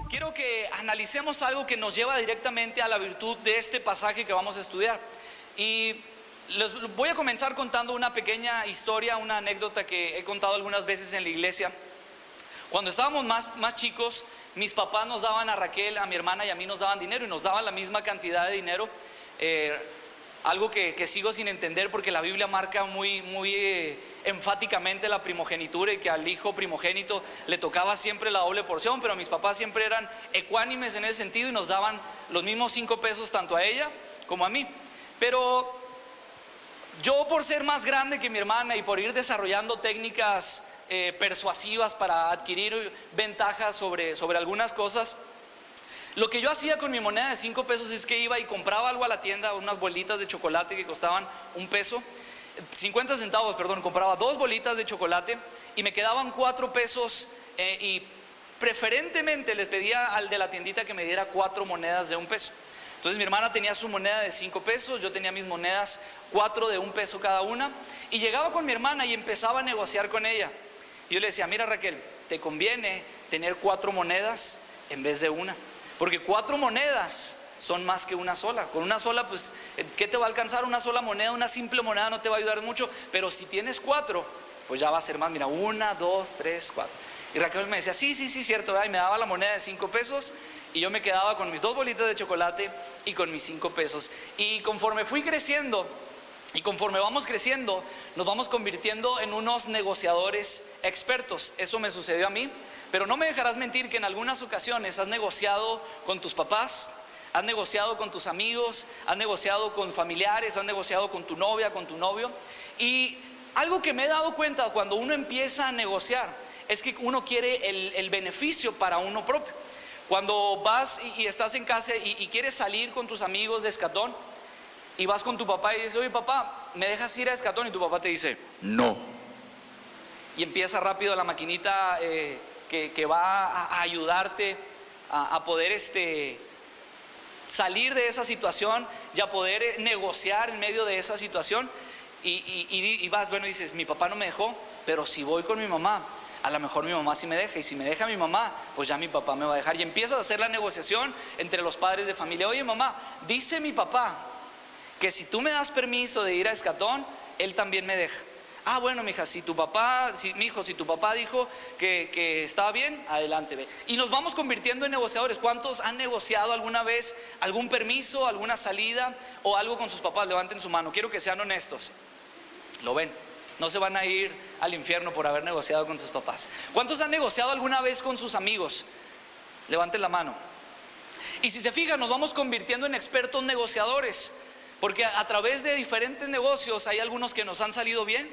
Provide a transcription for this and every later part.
Quiero que analicemos algo que nos lleva directamente a la virtud de este pasaje que vamos a estudiar. Y les voy a comenzar contando una pequeña historia, una anécdota que he contado algunas veces en la iglesia. Cuando estábamos más chicos, mis papás nos daban, a Raquel, a mi hermana y a mí nos daban dinero, y nos daban la misma cantidad de dinero. Algo que sigo sin entender, porque la Biblia marca muy enfáticamente la primogenitura, y que al hijo primogénito le tocaba siempre la doble porción. Pero mis papás siempre eran ecuánimes en ese sentido y nos daban los mismos 5 pesos tanto a ella como a mí. Pero yo, por ser más grande que mi hermana y por ir desarrollando técnicas persuasivas para adquirir ventajas sobre algunas cosas, lo que yo hacía con mi moneda de 5 pesos es que iba y compraba algo a la tienda, unas bolitas de chocolate que costaban 1 peso, 50 centavos, perdón. Compraba 2 bolitas de chocolate y me quedaban 4 pesos, y preferentemente les pedía al de la tiendita que me diera 4 monedas de 1 peso. Entonces mi hermana tenía su moneda de 5 pesos, yo tenía mis monedas 4 de 1 peso cada una, y llegaba con mi hermana y empezaba a negociar con ella. Y yo le decía: mira, Raquel, te conviene tener 4 monedas en vez de una, porque 4 monedas son más que una sola. Con una sola, pues, ¿qué te va a alcanzar? Una sola moneda, una simple moneda no te va a ayudar mucho, pero si tienes 4, pues ya va a ser más. Mira, 1, 2, 3, 4. Y Raquel me decía: sí, cierto, ¿verdad? Y me daba la moneda de 5 pesos y yo me quedaba con mis 2 bolitas de chocolate y con mis 5 pesos. Y conforme fui creciendo, y conforme vamos creciendo, nos vamos convirtiendo en unos negociadores expertos. Eso me sucedió a mí, pero no me dejarás mentir que en algunas ocasiones has negociado con tus papás, has negociado con tus amigos, has negociado con familiares, has negociado con tu novia, con tu novio. Y algo que me he dado cuenta cuando uno empieza a negociar es que uno quiere el beneficio para uno propio. Cuando vas y estás en casa y quieres salir con tus amigos de Escatón, y vas con tu papá y dices: oye, papá, ¿me dejas ir a Escatón? Y tu papá te dice: no. Y empieza rápido la maquinita que va a ayudarte a poder salir de esa situación y a poder negociar en medio de esa situación. Y vas, bueno, dices: mi papá no me dejó, pero si voy con mi mamá, a lo mejor mi mamá sí me deja, y si me deja mi mamá, pues ya mi papá me va a dejar. Y empiezas a hacer la negociación entre los padres de familia. Oye, mamá, dice mi papá que si tú me das permiso de ir a Escatón, él también me deja. Ah, bueno, mija, si tu papá dijo que estaba bien, adelante, ve. Y nos vamos convirtiendo en negociadores. ¿Cuántos han negociado alguna vez algún permiso, alguna salida o algo con sus papás? Levanten su mano, quiero que sean honestos. ¿Lo ven? No se van a ir al infierno por haber negociado con sus papás. ¿Cuántos han negociado alguna vez con sus amigos? Levanten la mano. Y si se fijan, nos vamos convirtiendo en expertos negociadores, porque a través de diferentes negocios hay algunos que nos han salido bien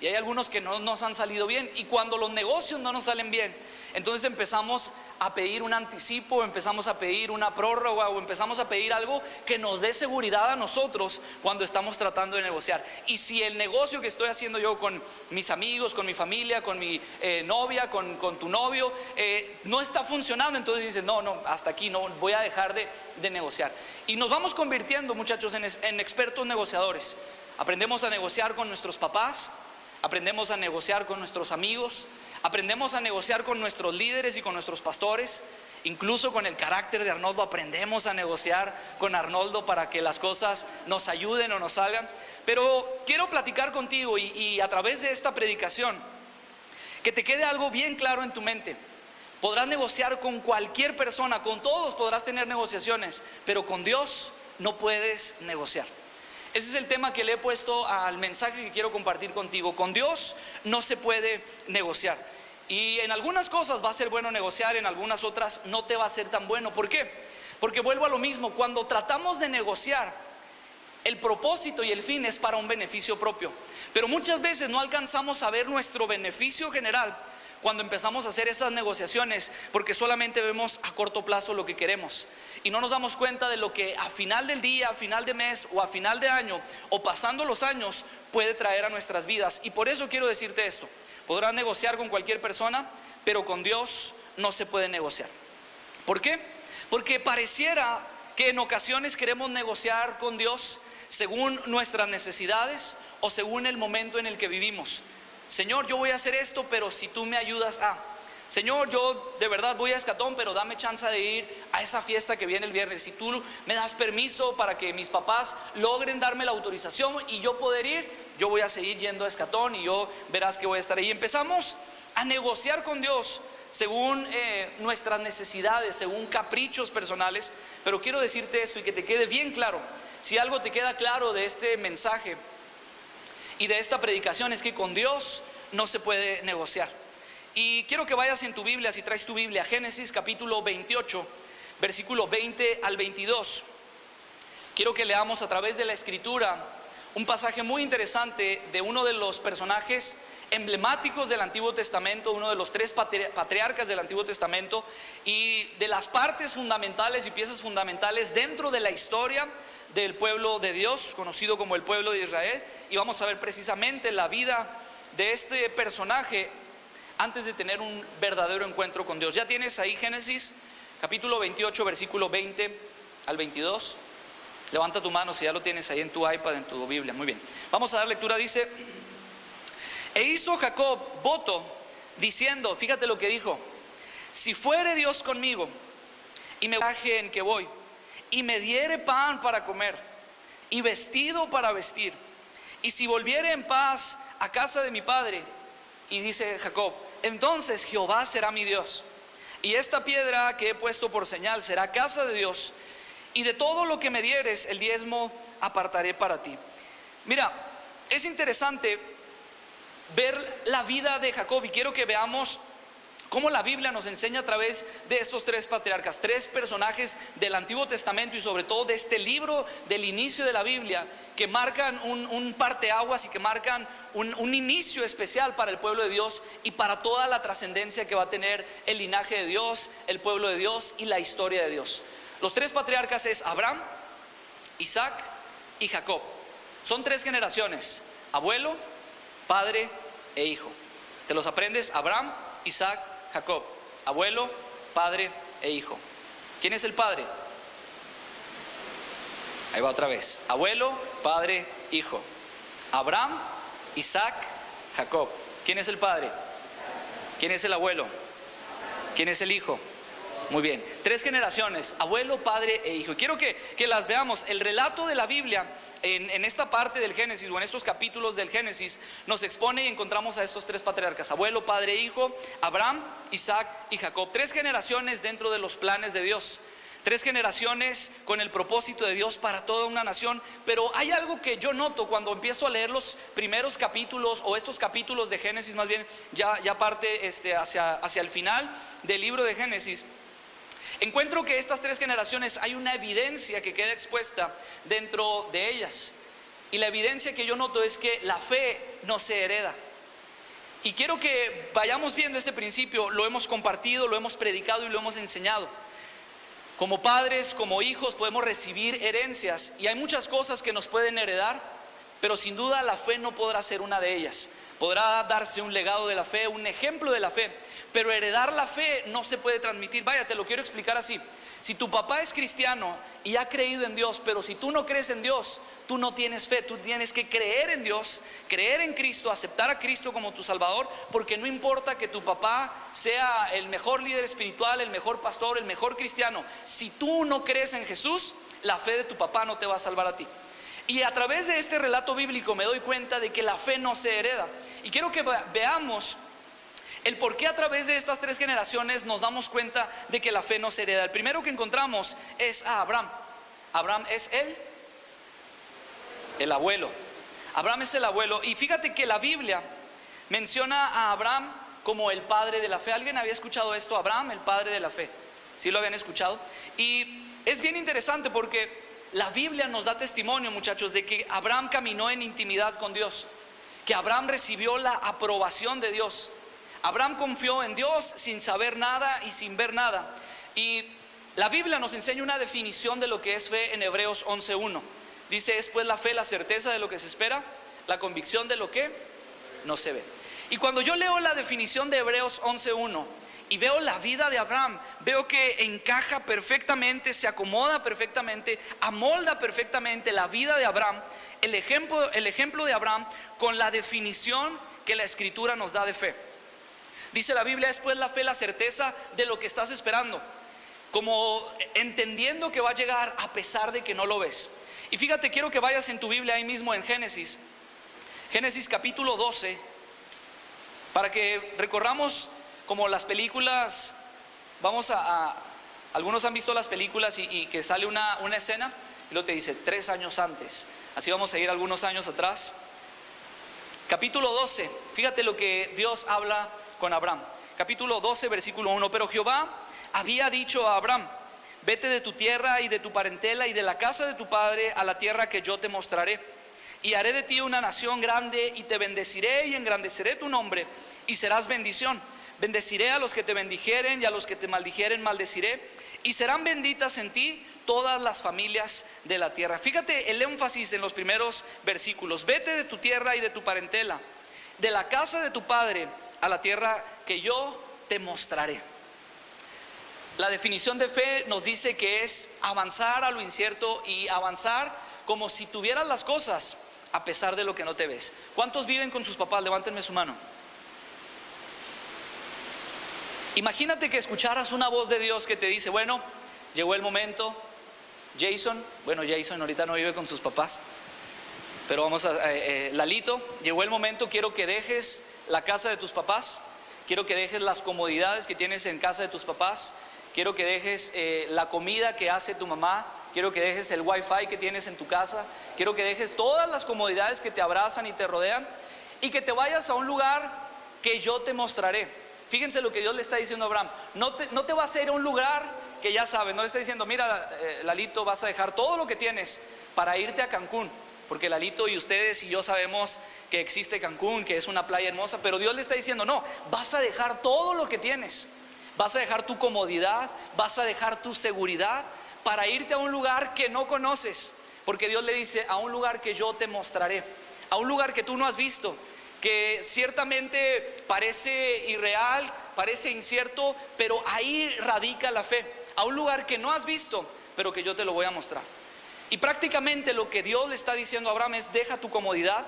y hay algunos que no nos han salido bien. Y cuando los negocios no nos salen bien, entonces empezamos a pedir un anticipo, empezamos a pedir una prórroga, o empezamos a pedir algo que nos dé seguridad a nosotros cuando estamos tratando de negociar. Y si el negocio que estoy haciendo yo con mis amigos, con mi familia, con mi novia, con tu novio, no está funcionando, entonces dices: no, hasta aquí, no voy a dejar de negociar. Y nos vamos convirtiendo, muchachos, en expertos negociadores. Aprendemos a negociar con nuestros papás, aprendemos a negociar con nuestros amigos, aprendemos a negociar con nuestros líderes y con nuestros pastores. Incluso con el carácter de Arnoldo aprendemos a negociar con Arnoldo para que las cosas nos ayuden o nos salgan. Pero quiero platicar contigo y a través de esta predicación que te quede algo bien claro en tu mente. Podrás negociar con cualquier persona, con todos podrás tener negociaciones, pero con Dios no puedes negociar. Ese es el tema que le he puesto al mensaje que quiero compartir contigo. Con Dios no se puede negociar. Y en algunas cosas va a ser bueno negociar, en algunas otras no te va a ser tan bueno. ¿Por qué? Porque vuelvo a lo mismo. Cuando tratamos de negociar, el propósito y el fin es para un beneficio propio. Pero muchas veces no alcanzamos a ver nuestro beneficio general cuando empezamos a hacer esas negociaciones, porque solamente vemos a corto plazo lo que queremos y no nos damos cuenta de lo que a final del día, a final de mes o a final de año o pasando los años puede traer a nuestras vidas. Y por eso quiero decirte esto: podrás negociar con cualquier persona, pero con Dios no se puede negociar. ¿Por qué? Porque pareciera que en ocasiones queremos negociar con Dios según nuestras necesidades o según el momento en el que vivimos. Señor, yo voy a hacer esto, pero si tú me ayudas a... Señor, yo de verdad voy a Escatón, pero dame chance de ir a esa fiesta que viene el viernes. Si tú me das permiso para que mis papás logren darme la autorización y yo poder ir, yo voy a seguir yendo a Escatón y yo verás que voy a estar ahí. Empezamos a negociar con Dios según nuestras necesidades, según caprichos personales. Pero quiero decirte esto y que te quede bien claro. Si algo te queda claro de este mensaje y de esta predicación, es que con Dios no se puede negociar. Y quiero que vayas en tu Biblia, si traes tu Biblia, Génesis capítulo 28, versículo 20 al 22. Quiero que leamos a través de la escritura un pasaje muy interesante de uno de los personajes emblemáticos del Antiguo Testamento, uno de los 3 patriarcas del Antiguo Testamento, y de las partes fundamentales y piezas fundamentales dentro de la historia del pueblo de Dios, conocido como el pueblo de Israel. Y vamos a ver precisamente la vida de este personaje antes de tener un verdadero encuentro con Dios. Ya tienes ahí Génesis capítulo 28, versículo 20 al 22. Levanta tu mano si ya lo tienes ahí en tu iPad, en tu Biblia. Muy bien, vamos a dar lectura. Dice: e hizo Jacob voto diciendo, fíjate lo que dijo: si fuere Dios conmigo y me viaje en que voy, y me diere pan para comer y vestido para vestir, y si volviere en paz a casa de mi padre. Y dice Jacob: entonces Jehová será mi Dios, y esta piedra que he puesto por señal será casa de Dios, y de todo lo que me dieres el diezmo apartaré para ti. Mira, es interesante ver la vida de Jacob, y quiero que veamos cómo la Biblia nos enseña a través de estos 3 patriarcas, 3 personajes del Antiguo Testamento y sobre todo de este libro del inicio de la Biblia, que marcan un parteaguas y que marcan un inicio especial para el pueblo de Dios y para toda la trascendencia que va a tener el linaje de Dios, el pueblo de Dios y la historia de Dios. Los 3 patriarcas es Abraham, Isaac y Jacob. Son 3 generaciones: abuelo, padre e hijo. ¿Te los aprendes? Abraham, Isaac, Jacob. Abuelo, padre e hijo. ¿Quién es el padre? Ahí va otra vez: abuelo, padre, hijo. Abraham, Isaac, Jacob. ¿Quién es el padre? ¿Quién es el abuelo? ¿Quién es el hijo? Muy bien, 3 generaciones: abuelo, padre e hijo. Quiero que las veamos. El relato de la Biblia en esta parte del Génesis, o en estos capítulos del Génesis, nos expone y encontramos a estos 3 patriarcas: abuelo, padre e hijo, Abraham, Isaac y Jacob. 3 generaciones dentro de los planes de Dios, 3 generaciones con el propósito de Dios para toda una nación. Pero hay algo que yo noto cuando empiezo a leer los primeros capítulos, o estos capítulos de Génesis más bien, ya parte hacia el final del libro de Génesis. Encuentro que estas 3 generaciones hay una evidencia que queda expuesta dentro de ellas. Y la evidencia que yo noto es que la fe no se hereda. Y quiero que vayamos viendo este principio. Lo hemos compartido, lo hemos predicado y lo hemos enseñado. Como padres, como hijos, podemos recibir herencias. Y hay muchas cosas que nos pueden heredar, pero sin duda la fe no podrá ser una de ellas. Podrá darse un legado de la fe, un ejemplo de la fe, pero heredar la fe no se puede transmitir. Vaya, te lo quiero explicar así. Si tu papá es cristiano y ha creído en Dios, pero si tú no crees en Dios, tú no tienes fe. Tú tienes que creer en Dios, creer en Cristo, aceptar a Cristo como tu Salvador, porque no importa que tu papá sea el mejor líder espiritual, el mejor pastor, el mejor cristiano. Si tú no crees en Jesús, la fe de tu papá no te va a salvar a ti. Y a través de este relato bíblico me doy cuenta de que la fe no se hereda. Y quiero que veamos el por qué a través de estas 3 generaciones nos damos cuenta de que la fe no se hereda. El primero que encontramos es a Abraham. Abraham es el abuelo. Abraham es el abuelo. Y fíjate que la Biblia menciona a Abraham como el padre de la fe. ¿Alguien había escuchado esto? Abraham, el padre de la fe. ¿Sí lo habían escuchado? Y es bien interesante porque la Biblia nos da testimonio, muchachos, de que Abraham caminó en intimidad con Dios, que Abraham recibió la aprobación de Dios. Abraham confió en Dios sin saber nada y sin ver nada. Y la Biblia nos enseña una definición de lo que es fe en Hebreos 11:1. Dice: es pues la fe la certeza de lo que se espera, la convicción de lo que no se ve. Y cuando yo leo la definición de Hebreos 11:1 y veo la vida de Abraham, veo que encaja perfectamente, se acomoda perfectamente, amolda perfectamente la vida de Abraham, el ejemplo de Abraham, con la definición que la Escritura nos da de fe. Dice la Biblia: es pues la fe la certeza de lo que estás esperando, como entendiendo que va a llegar a pesar de que no lo ves. Y fíjate, quiero que vayas en tu Biblia ahí mismo en Génesis capítulo 12, para que recorramos como las películas. Algunos han visto las películas y que sale una escena y luego te dice 3 años antes. Así vamos a ir algunos años atrás. Capítulo 12, fíjate lo que Dios habla con Abraham. Capítulo 12, versículo 1. Pero Jehová había dicho a Abraham: vete de tu tierra y de tu parentela y de la casa de tu padre a la tierra que yo te mostraré. Y haré de ti una nación grande y te bendeciré y engrandeceré tu nombre y serás bendición. Bendeciré a los que te bendijeren y a los que te maldijeren maldeciré. Y serán benditas en ti todas las familias de la tierra. Fíjate el énfasis en los primeros versículos. Vete de tu tierra y de tu parentela, de la casa de tu padre a la tierra que yo te mostraré. La definición de fe nos dice que es avanzar a lo incierto y avanzar como si tuvieras las cosas a pesar de lo que no te ves. ¿Cuántos viven con sus papás? Levántenme su mano. Imagínate que escucharas una voz de Dios que te dice: bueno, llegó el momento. Jason ahorita no vive con sus papás, pero Lalito, llegó el momento, quiero que dejes la casa de tus papás, quiero que dejes las comodidades que tienes en casa de tus papás, quiero que dejes la comida que hace tu mamá, quiero que dejes el wifi que tienes en tu casa, quiero que dejes todas las comodidades que te abrazan y te rodean y que te vayas a un lugar que yo te mostraré. Fíjense lo que Dios le está diciendo a Abraham: no te vas a ir a un lugar que ya sabes. No le está diciendo: mira, Lalito, vas a dejar todo lo que tienes para irte a Cancún, porque Lalito y ustedes y yo sabemos que existe Cancún, que es una playa hermosa. Pero Dios le está diciendo: no, vas a dejar todo lo que tienes, vas a dejar tu comodidad, vas a dejar tu seguridad para irte a un lugar que no conoces. Porque Dios le dice: a un lugar que yo te mostraré, a un lugar que tú no has visto, que ciertamente parece irreal, parece incierto, pero ahí radica la fe. A un lugar que no has visto, pero que yo te lo voy a mostrar. Y prácticamente lo que Dios le está diciendo a Abraham es: deja tu comodidad,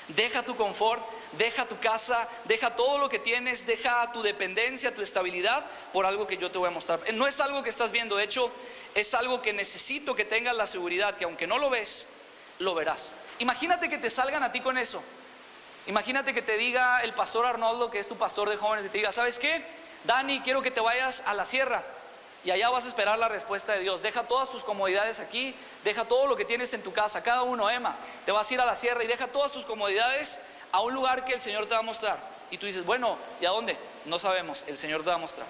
deja tu confort, deja tu casa, deja todo lo que tienes, deja tu dependencia, tu estabilidad, por algo que yo te voy a mostrar. No es algo que estás viendo, de hecho es algo que necesito que tengas la seguridad, que aunque no lo ves, lo verás. Imagínate que te salgan a ti con eso. Imagínate que te diga el pastor Arnoldo, que es tu pastor de jóvenes, y te diga: ¿sabes qué? Dani, quiero que te vayas a la sierra y allá vas a esperar la respuesta de Dios. Deja todas tus comodidades aquí, deja todo lo que tienes en tu casa, cada uno, Emma, te vas a ir a la sierra y deja todas tus comodidades a un lugar que el Señor te va a mostrar. Y tú dices: bueno, ¿y a dónde? No sabemos, el Señor te va a mostrar.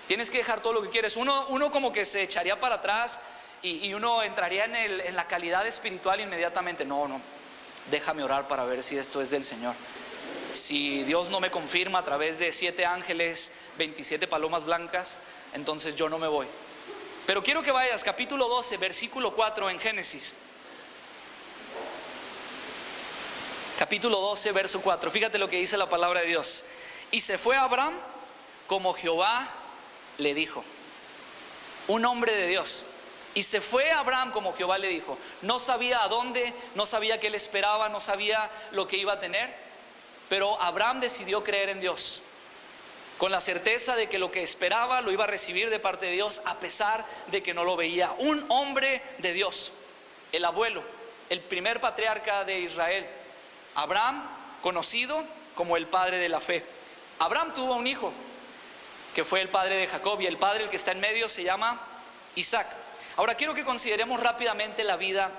Tienes que dejar todo lo que quieres. Uno como que se echaría para atrás y uno entraría en la calidad espiritual inmediatamente. No, déjame orar para ver si esto es del Señor. Si Dios no me confirma a través de 7 ángeles, 27 palomas blancas, entonces yo no me voy. Pero quiero que vayas, capítulo 12, versículo 4 en Génesis. Capítulo 12, verso 4. Fíjate lo que dice la palabra de Dios. Y se fue Abraham como Jehová le dijo. Un hombre de Dios. Y se fue Abraham como Jehová le dijo. No sabía a dónde, no sabía qué le esperaba, no sabía lo que iba a tener. Pero Abraham decidió creer en Dios, con la certeza de que lo que esperaba lo iba a recibir de parte de Dios, a pesar de que no lo veía. Un hombre de Dios, el abuelo, el primer patriarca de Israel, Abraham, conocido como el padre de la fe. Abraham tuvo un hijo que fue el padre de Jacob, y el padre, el que está en medio, se llama Isaac. Ahora quiero que consideremos rápidamente la vida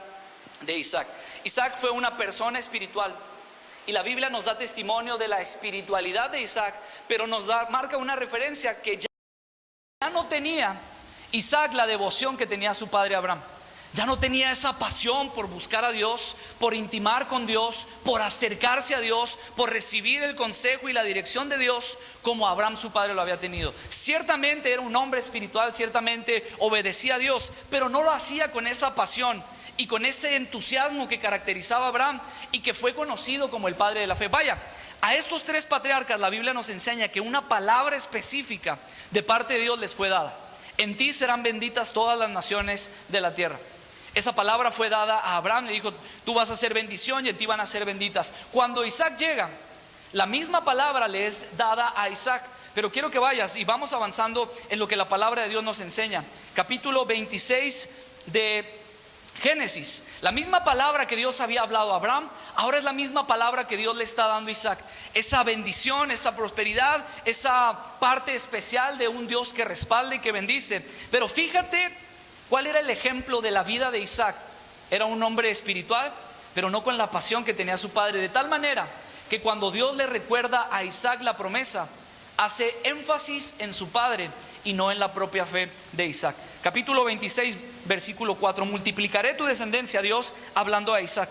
de Isaac. Isaac fue una persona espiritual, y la Biblia nos da testimonio de la espiritualidad de Isaac, pero marca una referencia que ya no tenía Isaac la devoción que tenía su padre Abraham. Ya no tenía esa pasión por buscar a Dios, por intimar con Dios, por acercarse a Dios, por recibir el consejo y la dirección de Dios como Abraham su padre lo había tenido. Ciertamente era un hombre espiritual, ciertamente obedecía a Dios, pero no lo hacía con esa pasión y con ese entusiasmo que caracterizaba a Abraham y que fue conocido como el padre de la fe. Vaya, a estos tres patriarcas la Biblia nos enseña que una palabra específica de parte de Dios les fue dada. En ti serán benditas todas las naciones de la tierra. Esa palabra fue dada a Abraham, le dijo: tú vas a ser bendición y en ti van a ser benditas. Cuando Isaac llega, la misma palabra le es dada a Isaac. Pero quiero que vayas y vamos avanzando en lo que la palabra de Dios nos enseña. Capítulo 26 de Génesis. La misma palabra que Dios había hablado a Abraham, ahora es la misma palabra que Dios le está dando a Isaac. Esa bendición, esa prosperidad, esa parte especial de un Dios que respalda y que bendice. Pero fíjate ¿cuál era el ejemplo de la vida de Isaac? Era un hombre espiritual, pero no con la pasión que tenía su padre. De tal manera que cuando Dios le recuerda a Isaac la promesa, hace énfasis en su padre y no en la propia fe de Isaac. Capítulo 26, versículo 4. Multiplicaré tu descendencia, Dios hablando a Isaac,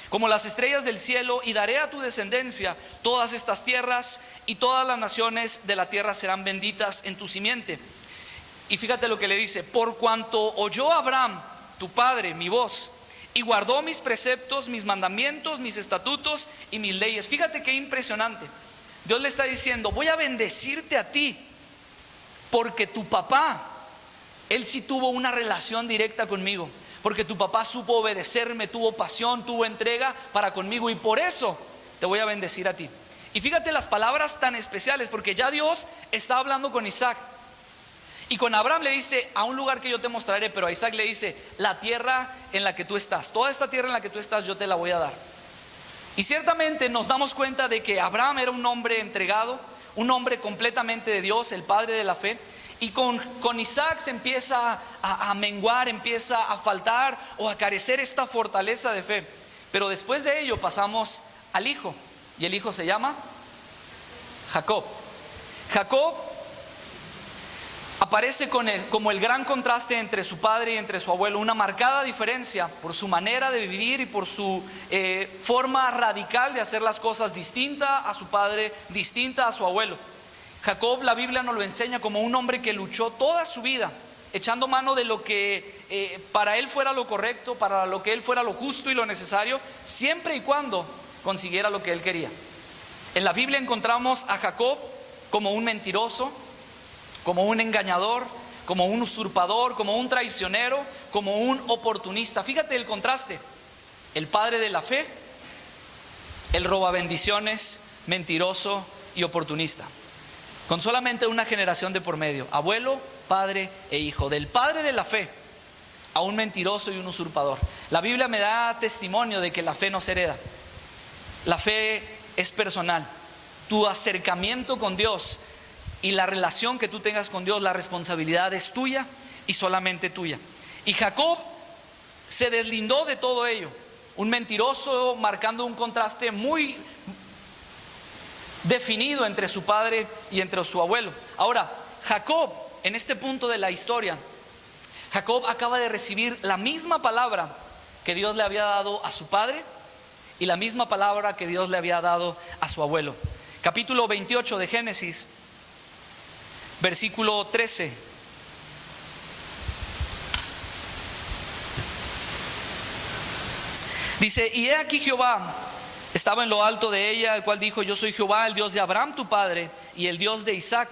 como las estrellas del cielo, y daré a tu descendencia todas estas tierras, y todas las naciones de la tierra serán benditas en tu simiente. Y fíjate lo que le dice: por cuanto oyó Abraham, tu padre, mi voz, y guardó mis preceptos, mis mandamientos, mis estatutos y mis leyes. Fíjate qué impresionante. Dios le está diciendo: voy a bendecirte a ti, porque tu papá, él sí tuvo una relación directa conmigo, porque tu papá supo obedecerme, tuvo pasión, tuvo entrega para conmigo, y por eso te voy a bendecir a ti. Y fíjate las palabras tan especiales, porque ya Dios está hablando con Isaac. Y con Abraham le dice: a un lugar que yo te mostraré, pero a Isaac le dice: la tierra en la que tú estás, toda esta tierra en la que tú estás, yo te la voy a dar. Y ciertamente nos damos cuenta de que Abraham era un hombre entregado, un hombre completamente de Dios, el padre de la fe. Y con Isaac se empieza a menguar, empieza a faltar o a carecer esta fortaleza de fe. Pero después de ello pasamos al hijo, y el hijo se llama Jacob. Jacob aparece como el gran contraste entre su padre y entre su abuelo, una marcada diferencia por su manera de vivir y por su forma radical de hacer las cosas, distinta a su padre, distinta a su abuelo. Jacob, la Biblia nos lo enseña como un hombre que luchó toda su vida, echando mano de lo que para él fuera lo correcto, para lo que él fuera lo justo y lo necesario, siempre y cuando consiguiera lo que él quería. En la Biblia encontramos a Jacob como un mentiroso, como un engañador, como un usurpador, como un traicionero, como un oportunista. Fíjate el contraste: el padre de la fe, el robabendiciones, mentiroso y oportunista, con solamente una generación de por medio: abuelo, padre e hijo. Del padre de la fe a un mentiroso y un usurpador. La Biblia me da testimonio de que la fe no se hereda. La fe es personal. Tu acercamiento con Dios y la relación que tú tengas con Dios, la responsabilidad es tuya y solamente tuya. Y Jacob se deslindó de todo ello. Un mentiroso, marcando un contraste muy definido entre su padre y entre su abuelo. Ahora, Jacob, en este punto de la historia, Jacob acaba de recibir la misma palabra que Dios le había dado a su padre y la misma palabra que Dios le había dado a su abuelo. Capítulo 28 de Génesis, versículo 13. Dice: y he aquí Jehová estaba en lo alto de ella, el cual dijo: yo soy Jehová, el Dios de Abraham tu padre y el Dios de Isaac.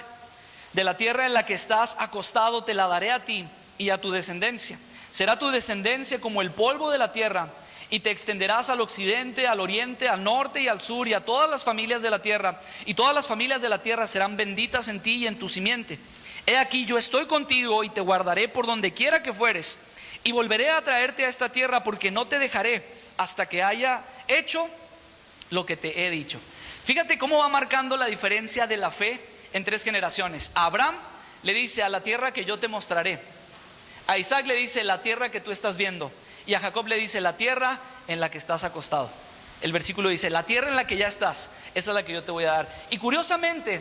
De la tierra en la que estás acostado te la daré a ti y a tu descendencia. Será tu descendencia como el polvo de la tierra, y te extenderás al occidente, al oriente, al norte y al sur, y a todas las familias de la tierra, y todas las familias de la tierra serán benditas en ti y en tu simiente. He aquí yo estoy contigo y te guardaré por donde quiera que fueres, y volveré a traerte a esta tierra, porque no te dejaré hasta que haya hecho lo que te he dicho. Fíjate cómo va marcando la diferencia de la fe en tres generaciones. A Abraham le dice: a la tierra que yo te mostraré. A Isaac le dice: la tierra que tú estás viendo. Y a Jacob le dice: la tierra en la que estás acostado. El versículo dice: la tierra en la que ya estás, esa es la que yo te voy a dar. Y curiosamente,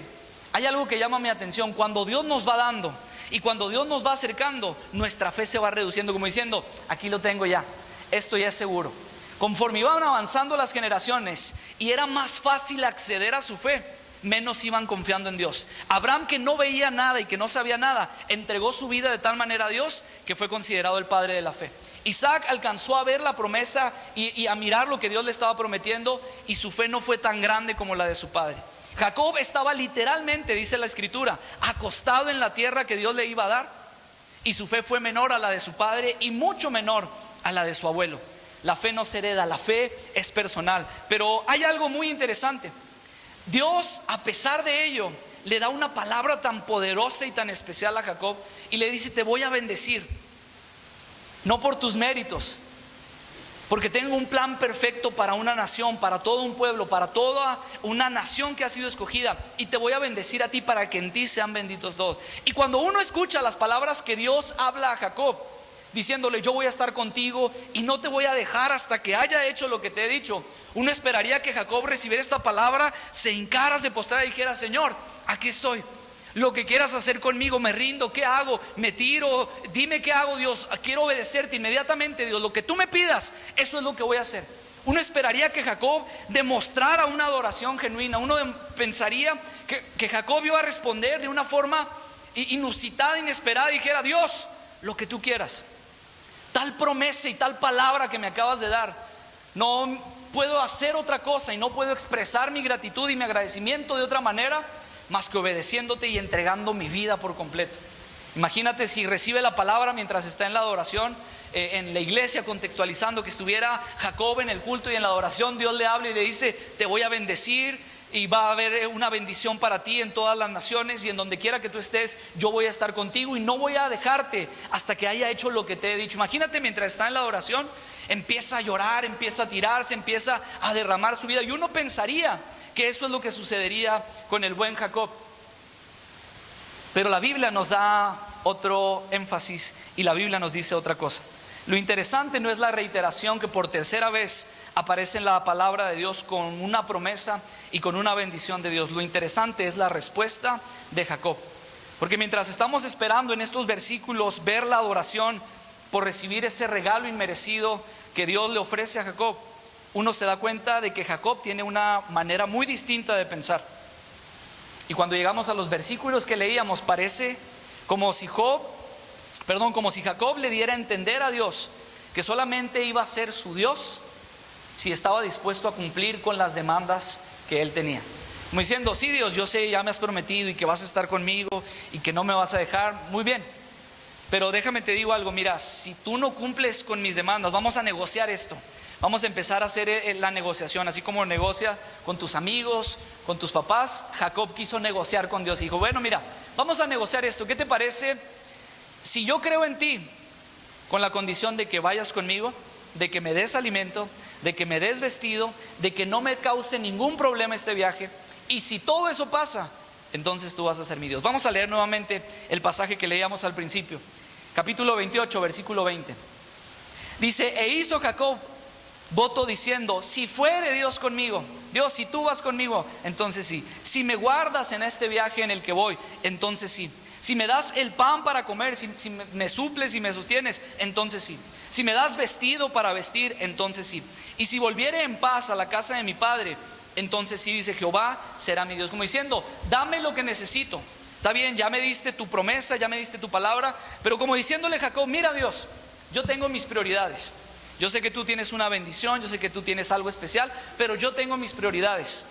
Hay algo que llama mi atención: cuando Dios nos va dando y cuando Dios nos va acercando, nuestra fe se va reduciendo, como diciendo, aquí lo tengo ya, esto ya es seguro. Conforme iban avanzando las generaciones y era más fácil acceder a su fe, menos iban confiando en Dios. Abraham, que no veía nada y que no sabía nada, entregó su vida de tal manera a Dios que fue considerado el padre de la fe. Isaac alcanzó a ver la promesa y a mirar lo que Dios le estaba prometiendo, y su fe no fue tan grande como la de su padre. Jacob estaba literalmente, dice la escritura, acostado en la tierra que Dios le iba a dar, y su fe fue menor a la de su padre y mucho menor a la de su abuelo. La fe no se hereda, la fe es personal. Pero hay algo muy interesante. Dios, a pesar de ello, le da una palabra tan poderosa y tan especial a Jacob y le dice: te voy a bendecir, no por tus méritos, porque tengo un plan perfecto para una nación, para todo un pueblo, para toda una nación que ha sido escogida, y te voy a bendecir a ti para que en ti sean benditos todos. Y cuando uno escucha las palabras que Dios habla a Jacob, diciéndole: yo voy a estar contigo y no te voy a dejar hasta que haya hecho lo que te he dicho, uno esperaría que Jacob recibiera esta palabra, se hincara, se postrara y dijera: Señor, aquí estoy, lo que quieras hacer conmigo, me rindo, ¿qué hago? ¿Me tiro? Dime qué hago, Dios, quiero obedecerte inmediatamente, Dios, lo que tú me pidas, eso es lo que voy a hacer. Uno esperaría que Jacob demostrara una adoración genuina. Uno pensaría que Jacob iba a responder de una forma inusitada, inesperada, y dijera: Dios, lo que tú quieras, tal promesa y tal palabra que me acabas de dar, no puedo hacer otra cosa y no puedo expresar mi gratitud y mi agradecimiento de otra manera más que obedeciéndote y entregando mi vida por completo. Imagínate si recibe la palabra mientras está en la adoración, en la iglesia, contextualizando que estuviera Jacob en el culto y en la adoración, Dios le habla y le dice: te voy a bendecir y va a haber una bendición para ti en todas las naciones, y en donde quiera que tú estés, yo voy a estar contigo y no voy a dejarte hasta que haya hecho lo que te he dicho. Imagínate, mientras está en la adoración, empieza a llorar, empieza a tirarse, empieza a derramar su vida, y uno pensaría que eso es lo que sucedería con el buen Jacob. Pero la Biblia nos da otro énfasis y la Biblia nos dice otra cosa. Lo interesante no es la reiteración que por tercera vez aparece en la palabra de Dios con una promesa y con una bendición de Dios. Lo interesante es la respuesta de Jacob. Porque mientras estamos esperando en estos versículos ver la adoración por recibir ese regalo inmerecido que Dios le ofrece a Jacob, uno se da cuenta de que Jacob tiene una manera muy distinta de pensar. Y cuando llegamos a los versículos que leíamos, parece como si Jacob le diera a entender a Dios que solamente iba a ser su Dios si estaba dispuesto a cumplir con las demandas que él tenía. Como diciendo: sí, Dios, yo sé, ya me has prometido y que vas a estar conmigo y que no me vas a dejar, muy bien, pero déjame te digo algo, mira, si tú no cumples con mis demandas, vamos a negociar esto. Vamos a empezar a hacer la negociación, así como negocia con tus amigos, con tus papás. Jacob quiso negociar con Dios y dijo: bueno, mira, vamos a negociar esto. ¿Qué te parece si yo creo en ti con la condición de que vayas conmigo, de que me des alimento, de que me des vestido, de que no me cause ningún problema este viaje? Y si todo eso pasa, entonces tú vas a ser mi Dios. Vamos a leer nuevamente el pasaje que leíamos al principio, capítulo 28, versículo 20. Dice: e hizo Jacob voto diciendo: si fuere Dios conmigo, Dios, si tú vas conmigo, entonces sí. Si me guardas en este viaje en el que voy, entonces sí. Si me das el pan para comer, si me suples y me sostienes, entonces sí. Si me das vestido para vestir, entonces sí. Y si volviere en paz a la casa de mi padre, entonces sí, dice Jehová, será mi Dios. Como diciendo: dame lo que necesito. Está bien, ya me diste tu promesa, ya me diste tu palabra, pero como diciéndole Jacob: mira, Dios, yo tengo mis prioridades. Yo sé que tú tienes una bendición, yo sé que tú tienes algo especial, pero yo tengo mis prioridades.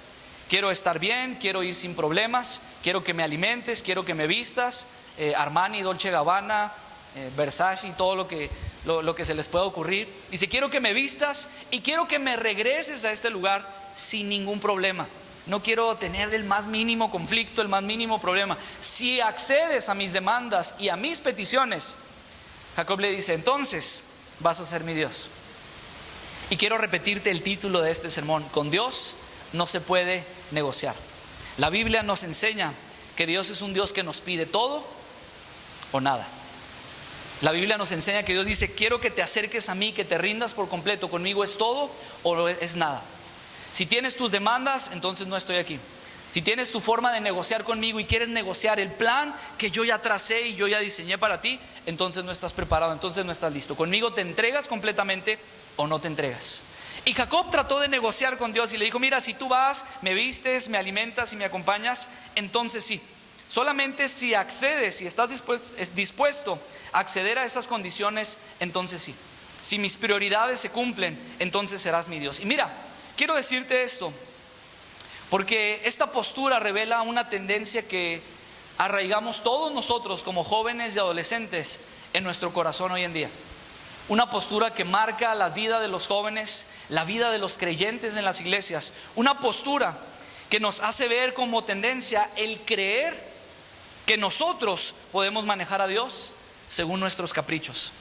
Quiero estar bien, quiero ir sin problemas, quiero que me alimentes, quiero que me vistas, Armani, Dolce Gabbana, Versace y todo lo que se les pueda ocurrir. Dice: quiero que me vistas y quiero que me regreses a este lugar sin ningún problema. No quiero tener el más mínimo conflicto, el más mínimo problema. Si accedes a mis demandas y a mis peticiones, Jacob le dice: entonces vas a ser mi Dios. Y quiero repetirte el título de este sermón: con Dios no se puede negociar. La Biblia nos enseña que Dios es un Dios que nos pide todo o nada. La Biblia nos enseña que Dios dice: quiero que te acerques a mí, que te rindas por completo. Conmigo es todo o es nada. Si tienes tus demandas, entonces no estoy aquí. Si tienes tu forma de negociar conmigo y quieres negociar el plan que yo ya tracé y yo ya diseñé para ti, entonces no estás preparado, entonces no estás listo. Conmigo te entregas completamente o no te entregas. Y Jacob trató de negociar con Dios y le dijo: mira, si tú vas, me vistes, me alimentas y me acompañas, entonces sí. Solamente si accedes, si estás dispuesto a acceder a esas condiciones, entonces sí. Si mis prioridades se cumplen, entonces serás mi Dios. Y mira, quiero decirte esto, porque esta postura revela una tendencia que arraigamos todos nosotros como jóvenes y adolescentes en nuestro corazón hoy en día. Una postura que marca la vida de los jóvenes, la vida de los creyentes en las iglesias. Una postura que nos hace ver como tendencia el creer que nosotros podemos manejar a Dios según nuestros caprichos.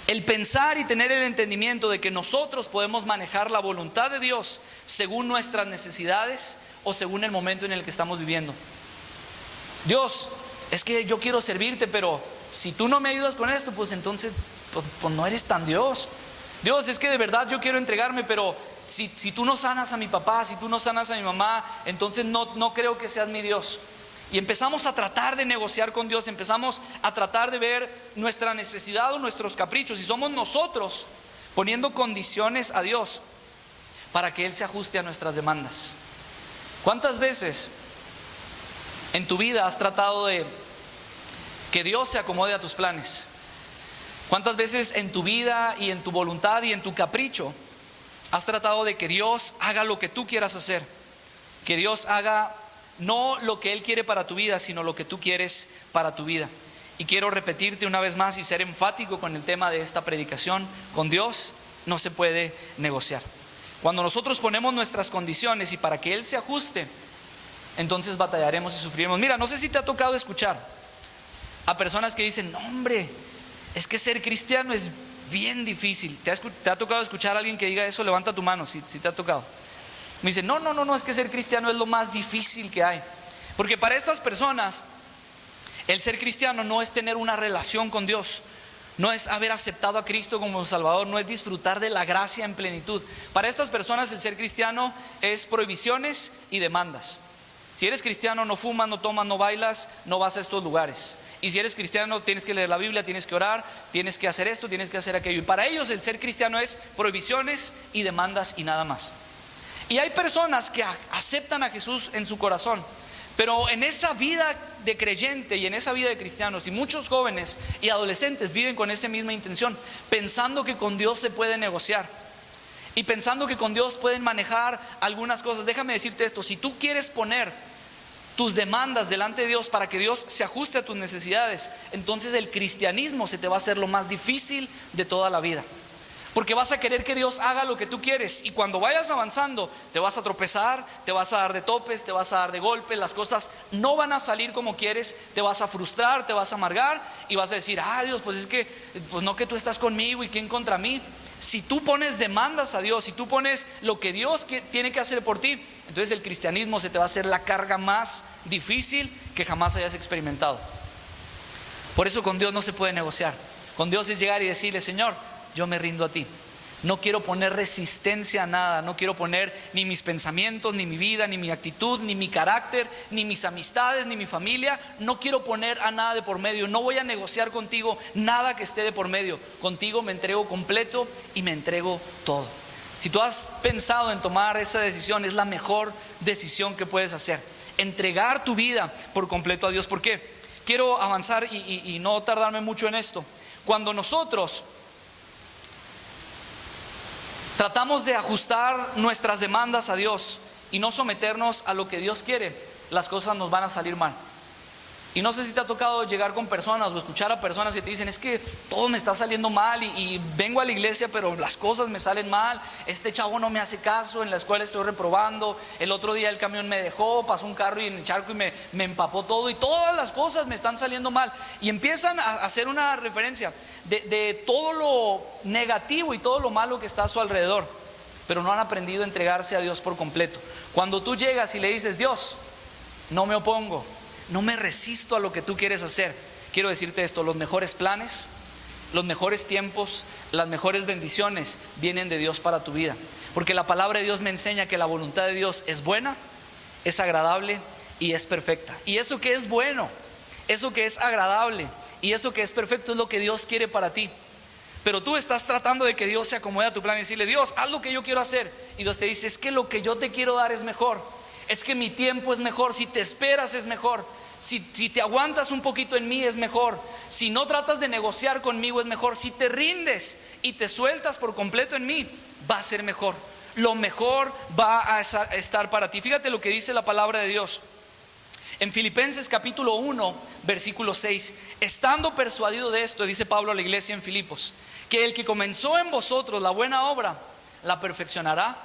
El pensar y tener el entendimiento de que nosotros podemos manejar la voluntad de Dios según nuestras necesidades o según el momento en el que estamos viviendo. Dios, es que yo quiero servirte, pero si tú no me ayudas con esto, pues entonces pues no eres tan Dios. Dios, es que de verdad yo quiero entregarme, pero si tú no sanas a mi papá, si tú no sanas a mi mamá, entonces no creo que seas mi Dios. Y empezamos a tratar de negociar con Dios, empezamos a tratar de ver nuestra necesidad o nuestros caprichos, y somos nosotros poniendo condiciones a Dios para que Él se ajuste a nuestras demandas. ¿Cuántas veces en tu vida has tratado de que Dios se acomode a tus planes? ¿Cuántas veces en tu vida y en tu voluntad y en tu capricho has tratado de que Dios haga lo que tú quieras hacer? Que Dios haga no lo que Él quiere para tu vida, sino lo que tú quieres para tu vida. Y quiero repetirte una vez más y ser enfático con el tema de esta predicación: con Dios no se puede negociar. Cuando nosotros ponemos nuestras condiciones y para que Él se ajuste, entonces batallaremos y sufriremos. Mira, no sé si te ha tocado escuchar a personas que dicen: no, hombre, es que ser cristiano es bien difícil. ¿Te ha tocado escuchar a alguien que diga eso? Levanta tu mano si te ha tocado. Me dicen: no, es que ser cristiano es lo más difícil que hay. Porque para estas personas el ser cristiano no es tener una relación con Dios, no es haber aceptado a Cristo como Salvador, no es disfrutar de la gracia en plenitud. Para estas personas el ser cristiano es prohibiciones y demandas. Si eres cristiano, no fumas, no tomas, no bailas, no vas a estos lugares. Y si eres cristiano, tienes que leer la Biblia, tienes que orar, tienes que hacer esto, tienes que hacer aquello. Y para ellos el ser cristiano es prohibiciones y demandas y nada más. Y hay personas que aceptan a Jesús en su corazón, pero en esa vida de creyente y en esa vida de cristianos, y muchos jóvenes y adolescentes viven con esa misma intención, pensando que con Dios se puede negociar y pensando que con Dios pueden manejar algunas cosas. Déjame decirte esto: si tú quieres poner tus demandas delante de Dios para que Dios se ajuste a tus necesidades, entonces el cristianismo se te va a hacer lo más difícil de toda la vida. Porque vas a querer que Dios haga lo que tú quieres, y cuando vayas avanzando te vas a tropezar, te vas a dar de topes, te vas a dar de golpes, las cosas no van a salir como quieres, te vas a frustrar, te vas a amargar y vas a decir: Dios, pues es que pues no, que tú estás conmigo y quién contra mí. Si tú pones demandas a Dios, si tú pones lo que Dios tiene que hacer por ti, entonces el cristianismo se te va a hacer la carga más difícil que jamás hayas experimentado. Por eso con Dios no se puede negociar. Con Dios es llegar y decirle: Señor, yo me rindo a ti. No quiero poner resistencia a nada, no quiero poner ni mis pensamientos, ni mi vida, ni mi actitud, ni mi carácter, ni mis amistades, ni mi familia. No quiero poner a nada de por medio. No voy a negociar contigo nada que esté de por medio. Contigo me entrego completo y me entrego todo. Si tú has pensado en tomar esa decisión, es la mejor decisión que puedes hacer: entregar tu vida por completo a Dios. ¿Por qué? Quiero avanzar y no tardarme mucho en esto. Cuando nosotros tratamos de ajustar nuestras demandas a Dios y no someternos a lo que Dios quiere, las cosas nos van a salir mal. Y no sé si te ha tocado llegar con personas o escuchar a personas que te dicen: es que todo me está saliendo mal y vengo a la iglesia pero las cosas me salen mal, este chavo no me hace caso, en la escuela estoy reprobando, el otro día el camión me dejó, pasó un carro y en el charco y me empapó todo, y todas las cosas me están saliendo mal. Y empiezan a hacer una referencia de todo lo negativo y todo lo malo que está a su alrededor, pero no han aprendido a entregarse a Dios por completo. Cuando tú llegas y le dices: Dios, no me opongo, no me resisto a lo que tú quieres hacer, quiero decirte esto: los mejores planes, los mejores tiempos, las mejores bendiciones vienen de Dios para tu vida. Porque la palabra de Dios me enseña que la voluntad de Dios es buena, es agradable y es perfecta. Y eso que es bueno, eso que es agradable y eso que es perfecto es lo que Dios quiere para ti. Pero tú estás tratando de que Dios se acomode a tu plan y decirle: Dios, haz lo que yo quiero hacer. Y Dios te dice: es que lo que yo te quiero dar es mejor. Es que mi tiempo es mejor. Si te esperas es mejor. Si te aguantas un poquito en mí es mejor. Si no tratas de negociar conmigo es mejor. Si te rindes y te sueltas por completo en mí, va a ser mejor. Lo mejor va a estar para ti. Fíjate lo que dice la palabra de Dios en Filipenses capítulo 1 versículo 6. Estando persuadido de esto, dice Pablo a la iglesia en Filipos, que el que comenzó en vosotros la buena obra la perfeccionará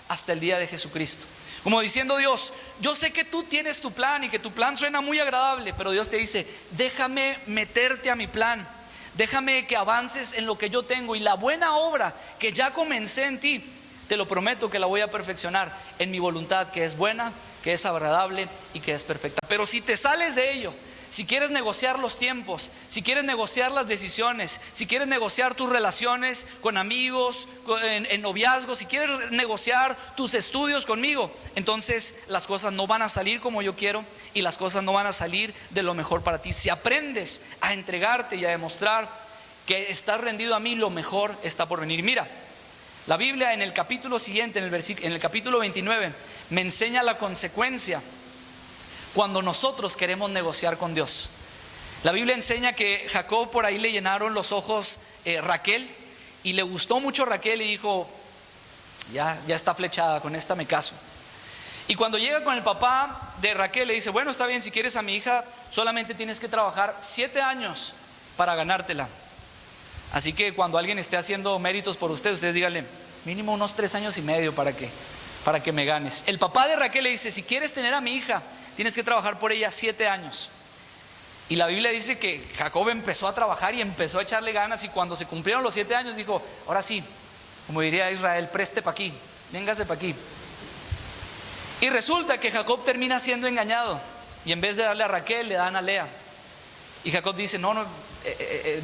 hasta el día de Jesucristo. Como diciendo Dios: yo sé que tú tienes tu plan y que tu plan suena muy agradable, pero Dios te dice: déjame meterte a mi plan, déjame que avances en lo que yo tengo, y la buena obra que ya comencé en ti, te lo prometo que la voy a perfeccionar en mi voluntad, que es buena, que es agradable y que es perfecta. Pero si te sales de ello, si quieres negociar los tiempos, si quieres negociar las decisiones, si quieres negociar tus relaciones con amigos, en noviazgo, si quieres negociar tus estudios conmigo, entonces las cosas no van a salir como yo quiero y las cosas no van a salir de lo mejor para ti. Si aprendes a entregarte y a demostrar que estás rendido a mí, lo mejor está por venir. Mira, la Biblia en el capítulo siguiente, en el capítulo 29, me enseña la consecuencia cuando nosotros queremos negociar con Dios. La Biblia enseña que Jacob, por ahí le llenaron los ojos Raquel, y le gustó mucho Raquel y dijo: ya está flechada, con esta me caso. Y cuando llega con el papá de Raquel, le dice: bueno, está bien, si quieres a mi hija, solamente tienes que trabajar 7 años para ganártela. Así que cuando alguien esté haciendo méritos por ustedes díganle: mínimo unos 3 años y medio para que me ganes. El papá de Raquel le dice: si quieres tener a mi hija, tienes que trabajar por ella 7 años. Y la Biblia dice que Jacob empezó a trabajar y empezó a echarle ganas, y cuando se cumplieron los 7 años dijo: ahora sí, como diría Israel, preste para aquí, véngase para aquí. Y resulta que Jacob termina siendo engañado, y en vez de darle a Raquel, le dan a Lea. Y Jacob dice: no,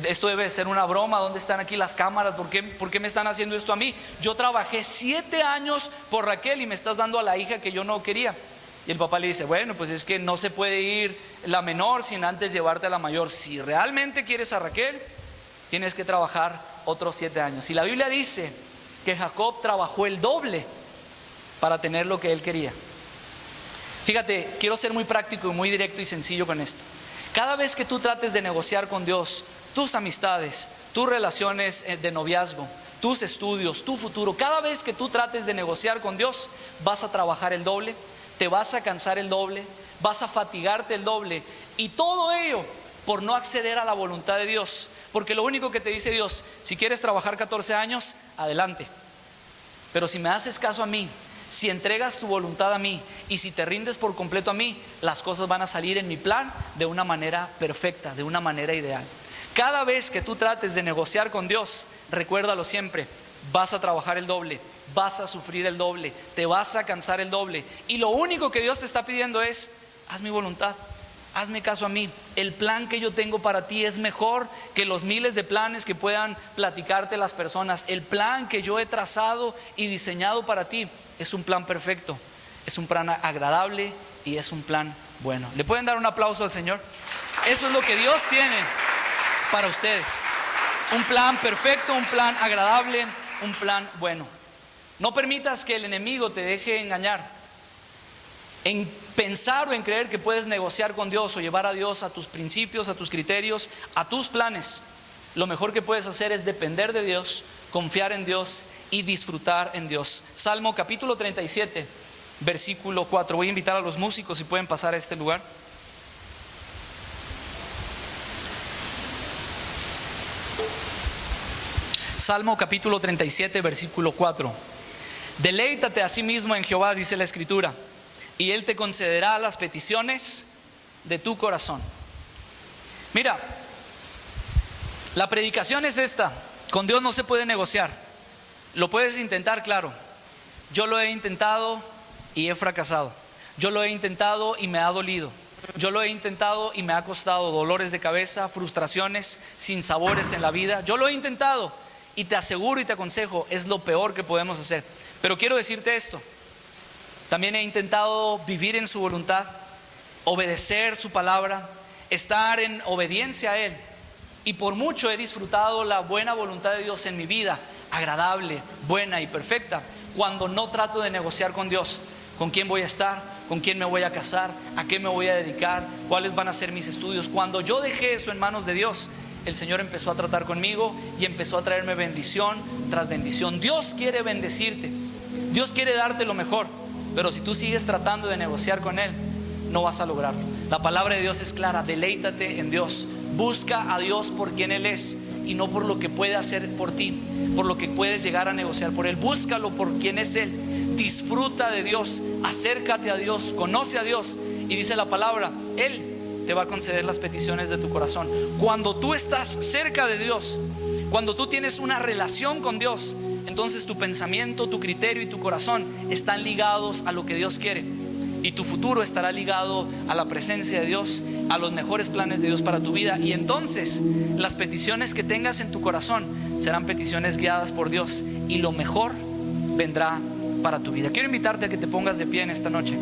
esto debe ser una broma. ¿Dónde están aquí las cámaras? ¿Por qué me están haciendo esto a mí? Yo trabajé 7 años por Raquel y me estás dando a la hija que yo no quería. Y el papá le dice: bueno, pues es que no se puede ir la menor sin antes llevarte a la mayor. Si realmente quieres a Raquel, tienes que trabajar otros 7 años. Y la Biblia dice que Jacob trabajó el doble para tener lo que él quería. Fíjate, quiero ser muy práctico y muy directo y sencillo con esto. Cada vez que tú trates de negociar con Dios tus amistades, tus relaciones de noviazgo, tus estudios, tu futuro, cada vez que tú trates de negociar con Dios, vas a trabajar el doble, te vas a cansar el doble, vas a fatigarte el doble, y todo ello por no acceder a la voluntad de Dios. Porque lo único que te dice Dios: si quieres trabajar 14 años, adelante. Pero si me haces caso a mí, si entregas tu voluntad a mí y si te rindes por completo a mí, las cosas van a salir en mi plan de una manera perfecta, de una manera ideal. Cada vez que tú trates de negociar con Dios, recuérdalo siempre: vas a trabajar el doble, vas a sufrir el doble, te vas a cansar el doble. Y lo único que Dios te está pidiendo es: haz mi voluntad, hazme caso a mí. El plan que yo tengo para ti es mejor que los miles de planes que puedan platicarte las personas. El plan que yo he trazado y diseñado para ti es un plan perfecto, es un plan agradable y es un plan bueno. ¿Le pueden dar un aplauso al Señor? Eso es lo que Dios tiene para ustedes: un plan perfecto, un plan agradable, un plan bueno. No permitas que el enemigo te deje engañar en pensar o en creer que puedes negociar con Dios o llevar a Dios a tus principios, a tus criterios, a tus planes. Lo mejor que puedes hacer es depender de Dios, confiar en Dios y disfrutar en Dios. Salmo capítulo 37, versículo 4. Voy a invitar a los músicos si pueden pasar a este lugar. Salmo capítulo 37, versículo 4. Deleítate a sí mismo en Jehová, dice la Escritura, y Él te concederá las peticiones de tu corazón. Mira, la predicación es esta: con Dios no se puede negociar. Lo puedes intentar, claro. Yo lo he intentado y he fracasado. Yo lo he intentado y me ha dolido. Yo lo he intentado y me ha costado dolores de cabeza, frustraciones, sinsabores en la vida. Yo lo he intentado y te aseguro y te aconsejo, es lo peor que podemos hacer. Pero quiero decirte esto: También he intentado vivir en su voluntad, obedecer su palabra, estar en obediencia a Él. Y por mucho he disfrutado la buena voluntad de Dios en mi vida, agradable, buena y perfecta, cuando no trato de negociar con Dios. ¿Con quién voy a estar? ¿Con quién me voy a casar? ¿A qué me voy a dedicar? ¿Cuáles van a ser mis estudios? Cuando yo dejé eso en manos de Dios, el Señor empezó a tratar conmigo y empezó a traerme bendición tras bendición. Dios quiere bendecirte, Dios quiere darte lo mejor, pero si tú sigues tratando de negociar con Él, no vas a lograrlo. La palabra de Dios es clara: deleítate en Dios, busca a Dios por quien Él es y no por lo que puede hacer por ti, por lo que puedes llegar a negociar por Él. Búscalo por quien es Él, disfruta de Dios, acércate a Dios, conoce a Dios, y dice la palabra, Él te va a conceder las peticiones de tu corazón. Cuando tú estás cerca de Dios, cuando tú tienes una relación con Dios, entonces tu pensamiento, tu criterio y tu corazón están ligados a lo que Dios quiere, y tu futuro estará ligado a la presencia de Dios, a los mejores planes de Dios para tu vida. Y entonces las peticiones que tengas en tu corazón serán peticiones guiadas por Dios, y lo mejor vendrá para tu vida. Quiero invitarte a que te pongas de pie en esta noche.